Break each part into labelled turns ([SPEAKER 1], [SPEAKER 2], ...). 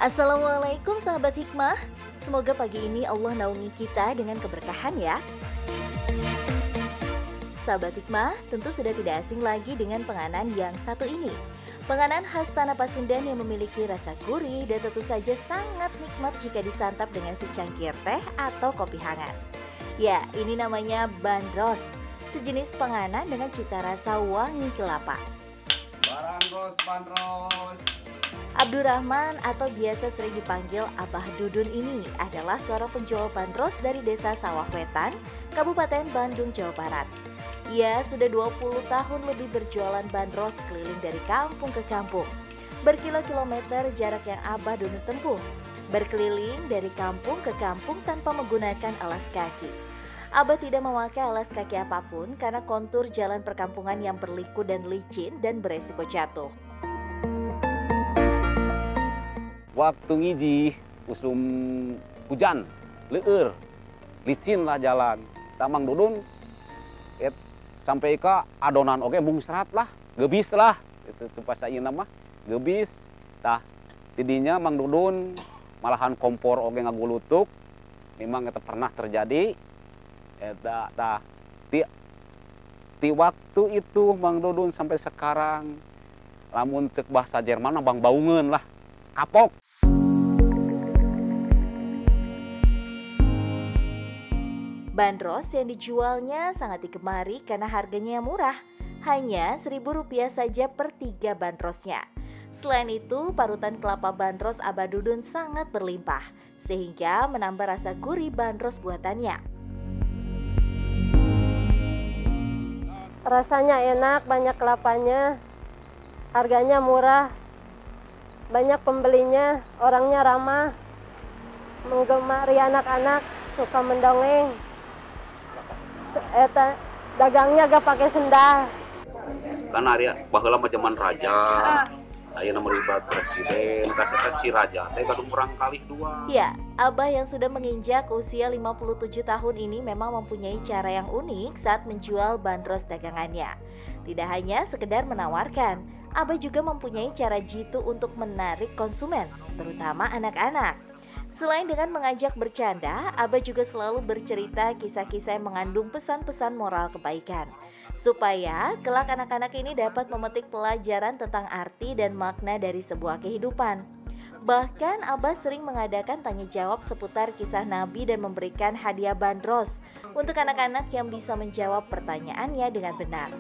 [SPEAKER 1] Assalamualaikum sahabat hikmah. Semoga pagi ini Allah naungi kita dengan keberkahan ya. Sahabat hikmah, tentu sudah tidak asing lagi dengan penganan yang satu ini. Penganan khas Tanah Pasundan yang memiliki rasa gurih dan tentu saja sangat nikmat jika disantap dengan secangkir teh atau kopi hangat. Ya, ini namanya bandros, sejenis penganan dengan cita rasa wangi kelapa.
[SPEAKER 2] Bandros.
[SPEAKER 1] Abdurrahman atau biasa sering dipanggil Abah Dudun ini adalah seorang penjual bandros dari Desa Sawah Wetan, Kabupaten Bandung, Jawa Barat. Ia sudah 20 tahun lebih berjualan bandros keliling dari kampung ke kampung. Berkilo-kilometer jarak yang Abah Dudun tempuh. Berkeliling dari kampung ke kampung tanpa menggunakan alas kaki. Abah tidak memakai alas kaki apapun karena kontur jalan perkampungan yang berliku dan licin dan beresiko jatuh.
[SPEAKER 2] Waktu ngiji usum hujan, leur, licin lah jalan. Tamang Dudun sampai ke adonan oke bung serat lah, gebis lah. Itu supaya saya nama gebis. Tah tidinya Mang Dudun malahan kompor oke ngagulutuk. Memang itu pernah terjadi. Di waktu itu Mang Dudun sampai sekarang lamun cek bahasa Jerman bang baungeun lah, kapok.
[SPEAKER 1] Bandros yang dijualnya sangat digemari karena harganya yang murah, hanya Rp1.000 saja per 3 bandrosnya. Selain itu, parutan kelapa bandros Abah Dudun sangat berlimpah, sehingga menambah rasa gurih bandros buatannya.
[SPEAKER 3] Rasanya enak, banyak kelapanya, harganya murah, banyak pembelinya, orangnya ramah, menggemari anak-anak, suka mendongeng. Dagangnya gak pakai sendal.
[SPEAKER 2] Kan hari baheula mah zaman raja. Ayeuna melibat presiden, kasih si raja teh kadung perang kali dua.
[SPEAKER 1] Ya, Abah yang sudah menginjak usia 57 tahun ini memang mempunyai cara yang unik saat menjual bandros dagangannya. Tidak hanya sekedar menawarkan, Abah juga mempunyai cara jitu untuk menarik konsumen, terutama anak-anak. Selain dengan mengajak bercanda, Abah juga selalu bercerita kisah-kisah yang mengandung pesan-pesan moral kebaikan. Supaya kelak anak-anak ini dapat memetik pelajaran tentang arti dan makna dari sebuah kehidupan. Bahkan Abah sering mengadakan tanya jawab seputar kisah Nabi dan memberikan hadiah bandros untuk anak-anak yang bisa menjawab pertanyaannya dengan benar.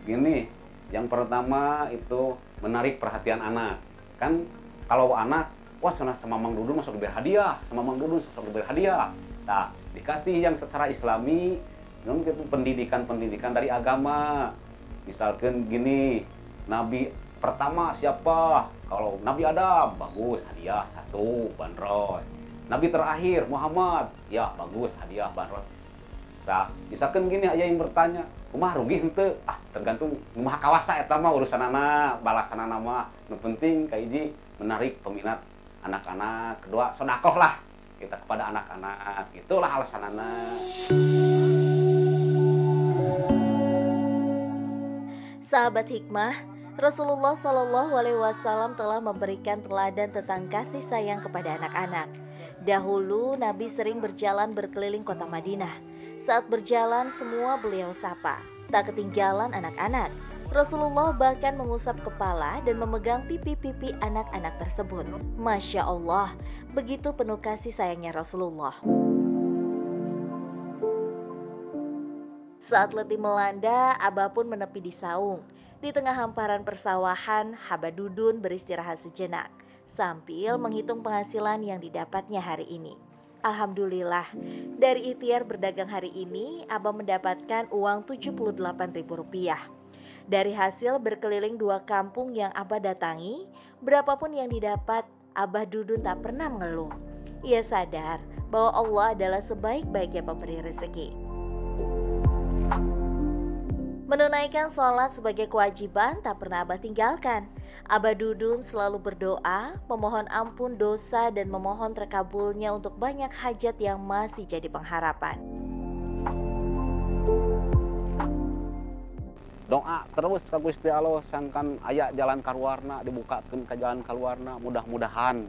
[SPEAKER 2] Gini, yang pertama itu menarik perhatian anak. Kan kalau anak, wah sama Mang Dudun masuk diberi hadiah, sama Mang Dudun masuk diberi hadiah. Nah, dikasih yang secara islami, itu pendidikan dari agama. Misalkan gini, Nabi pertama siapa? Kalau Nabi Adam, bagus, hadiah 1 bandros. Nabi terakhir, Muhammad, ya bagus, hadiah bandros. Nah, misalkan gini aja yang bertanya, kumaha rugi henteu? Tergantung kumaha kawasa eta mah urusanana, balasanana mah. Nu penting kaiji menarik peminat anak-anak. Kedua, sedekah lah kita kepada anak-anak. Itulah alasanana.
[SPEAKER 1] Sahabat hikmah, Rasulullah SAW telah memberikan teladan tentang kasih sayang kepada anak-anak. Dahulu Nabi sering berjalan berkeliling kota Madinah. Saat berjalan semua beliau sapa, tak ketinggalan anak-anak. Rasulullah bahkan mengusap kepala dan memegang pipi-pipi anak-anak tersebut. Masya Allah, begitu penuh kasih sayangnya Rasulullah. Saat letih melanda, Abah pun menepi di saung. Di tengah hamparan persawahan, Abah Dudun beristirahat sejenak sambil menghitung penghasilan yang didapatnya hari ini. Alhamdulillah, dari ikhtiar berdagang hari ini, Abah mendapatkan uang Rp78.000. Dari hasil berkeliling 2 kampung yang Abah datangi, berapapun yang didapat, Abah Dudun tak pernah mengeluh. Ia sadar bahwa Allah adalah sebaik-baiknya pemberi rezeki. Menunaikan sholat sebagai kewajiban tak pernah Abah tinggalkan. Abah Dudun selalu berdoa, memohon ampun dosa dan memohon terkabulnya untuk banyak hajat yang masih jadi pengharapan.
[SPEAKER 2] doa terus ka Gusti Allah sangkan aya jalan kaluarna, dibukakeun ka jalan kaluarna, mudah-mudahan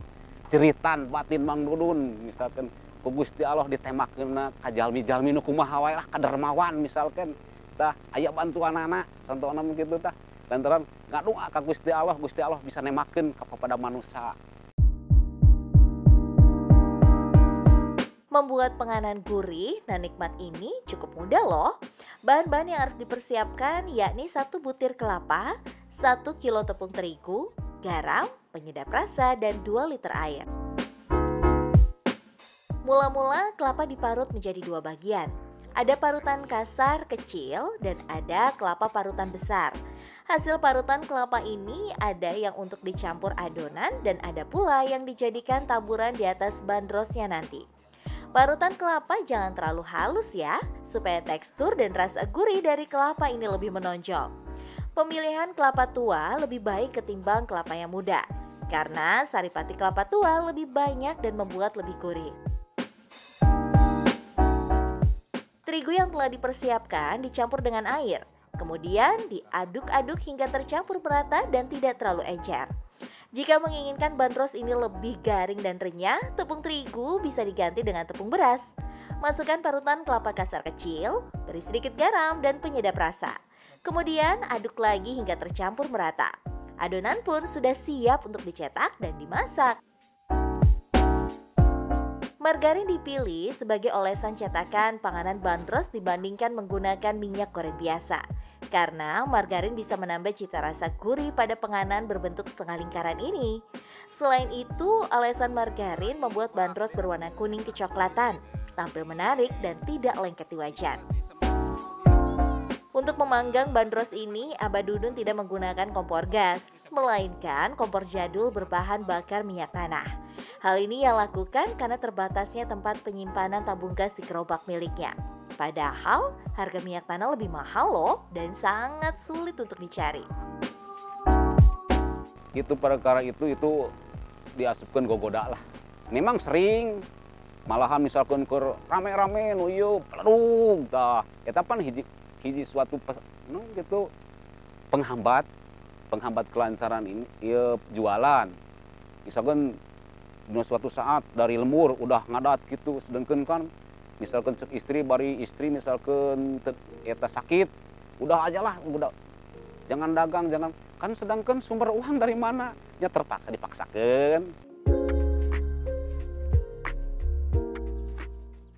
[SPEAKER 2] ceritan batin Mang Dudun misalkan ku Gusti Allah ditemakeunna ka jalmi-jalmi nu kumaha wae lah ka dermawan misalkan tah aya bantuanana contohna kitu tah lantaran ngadoa ka Gusti Allah bisa nemakeun kepada manusia.
[SPEAKER 1] Membuat penganan gurih dan nikmat ini cukup mudah loh. Bahan-bahan yang harus dipersiapkan yakni 1 butir kelapa, 1 kilo tepung terigu, garam, penyedap rasa, dan 2 liter air. Mula-mula kelapa diparut menjadi 2 bagian. Ada parutan kasar kecil dan ada kelapa parutan besar. Hasil parutan kelapa ini ada yang untuk dicampur adonan dan ada pula yang dijadikan taburan di atas bandrosnya nanti. Parutan kelapa jangan terlalu halus ya, supaya tekstur dan rasa gurih dari kelapa ini lebih menonjol. Pemilihan kelapa tua lebih baik ketimbang kelapa yang muda, karena saripati kelapa tua lebih banyak dan membuat lebih gurih. Terigu yang telah dipersiapkan dicampur dengan air, kemudian diaduk-aduk hingga tercampur merata dan tidak terlalu encer. Jika menginginkan bandros ini lebih garing dan renyah, tepung terigu bisa diganti dengan tepung beras. Masukkan parutan kelapa kasar kecil, beri sedikit garam dan penyedap rasa. Kemudian aduk lagi hingga tercampur merata. Adonan pun sudah siap untuk dicetak dan dimasak. Margarin dipilih sebagai olesan cetakan panganan bandros dibandingkan menggunakan minyak goreng biasa. Karena margarin bisa menambah cita rasa gurih pada penganan berbentuk setengah lingkaran ini. Selain itu, olesan margarin membuat bandros berwarna kuning kecoklatan, tampil menarik dan tidak lengket di wajan. Untuk memanggang bandros ini, Abah Dudun tidak menggunakan kompor gas, melainkan kompor jadul berbahan bakar minyak tanah. Hal ini ia lakukan karena terbatasnya tempat penyimpanan tabung gas di gerobak miliknya. Padahal harga minyak tanah lebih mahal loh dan sangat sulit untuk dicari.
[SPEAKER 2] Itu perkara itu diasupkan gogoda lah. Memang sering malahan misalkan ke rame-rame nuyu pelerung tah eta pan hiji suatu gitu penghambat kelancaran ini ieu jualan. Misalkan di suatu saat dari lembur udah ngadat gitu sedengkeun kan misalkan cek istri bari istri misalkan eta sakit udah aja lah udah jangan dagang jangan kan sedangkan sumber uang dari mana ya terpaksa dipaksakan.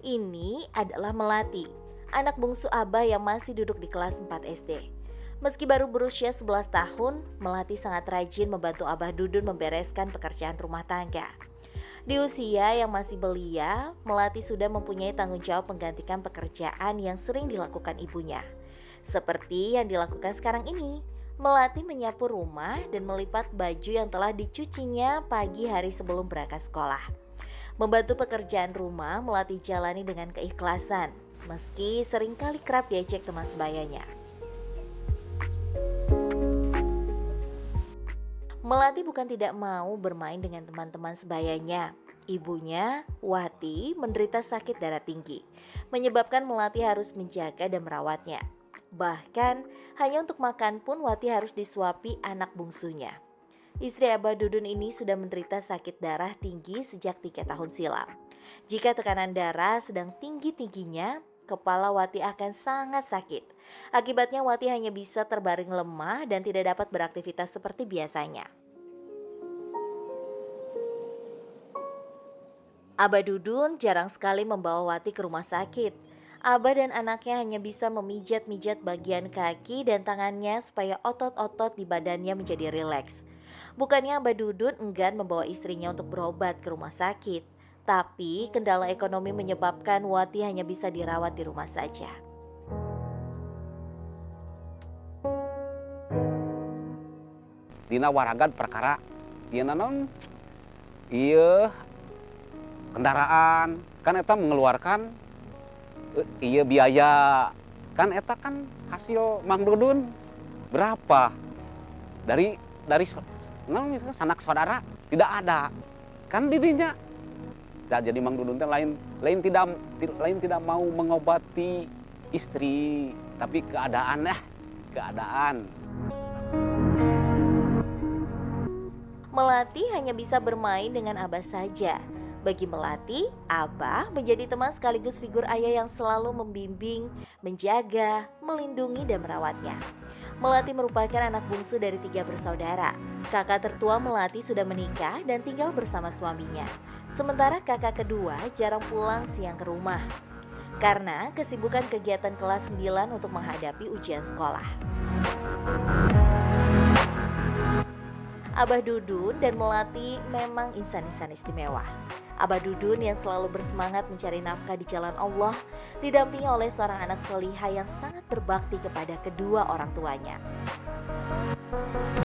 [SPEAKER 1] Ini adalah Melati, anak bungsu Abah yang masih duduk di kelas 4 SD. Meski baru berusia 11 tahun, Melati sangat rajin membantu Abah Dudun membereskan pekerjaan rumah tangga. Di usia yang masih belia, Melati sudah mempunyai tanggung jawab menggantikan pekerjaan yang sering dilakukan ibunya. Seperti yang dilakukan sekarang ini, Melati menyapu rumah dan melipat baju yang telah dicucinya pagi hari sebelum berangkat sekolah. Membantu pekerjaan rumah, Melati jalani dengan keikhlasan, meski seringkali kerap diejek teman sebayanya. Melati bukan tidak mau bermain dengan teman-teman sebayanya. Ibunya, Wati, menderita sakit darah tinggi, menyebabkan Melati harus menjaga dan merawatnya. Bahkan, hanya untuk makan pun Wati harus disuapi anak bungsunya. Istri Abah Dudun ini sudah menderita sakit darah tinggi sejak 3 tahun silam. Jika tekanan darah sedang tinggi-tingginya, kepala Wati akan sangat sakit. Akibatnya Wati hanya bisa terbaring lemah dan tidak dapat beraktivitas seperti biasanya. Abah Dudun jarang sekali membawa Wati ke rumah sakit. Abah dan anaknya hanya bisa memijat-mijat bagian kaki dan tangannya supaya otot-otot di badannya menjadi rileks. Bukannya Abah Dudun enggan membawa istrinya untuk berobat ke rumah sakit, tapi kendala ekonomi menyebabkan Wati hanya bisa dirawat di rumah saja.
[SPEAKER 2] Dina waragan perkara ieu naon ieu kendaraan kan eta mengeluarkan iya biaya kan eta kan hasil Mang Dudun berapa dari misalnya sanak saudara tidak ada kan didinya nah, jadi Mang Dudun teh lain tidak mau mengobati istri tapi keadaan keadaan.
[SPEAKER 1] Melati hanya bisa bermain dengan Abah saja. Bagi Melati, Abah menjadi teman sekaligus figur ayah yang selalu membimbing, menjaga, melindungi dan merawatnya. Melati merupakan anak bungsu dari 3 bersaudara. Kakak tertua Melati sudah menikah dan tinggal bersama suaminya. Sementara kakak kedua jarang pulang siang ke rumah karena kesibukan kegiatan kelas 9 untuk menghadapi ujian sekolah. Abah Dudun dan Melati memang insan-insan istimewa. Abah Dudun yang selalu bersemangat mencari nafkah di jalan Allah, didampingi oleh seorang anak solihah yang sangat berbakti kepada kedua orang tuanya.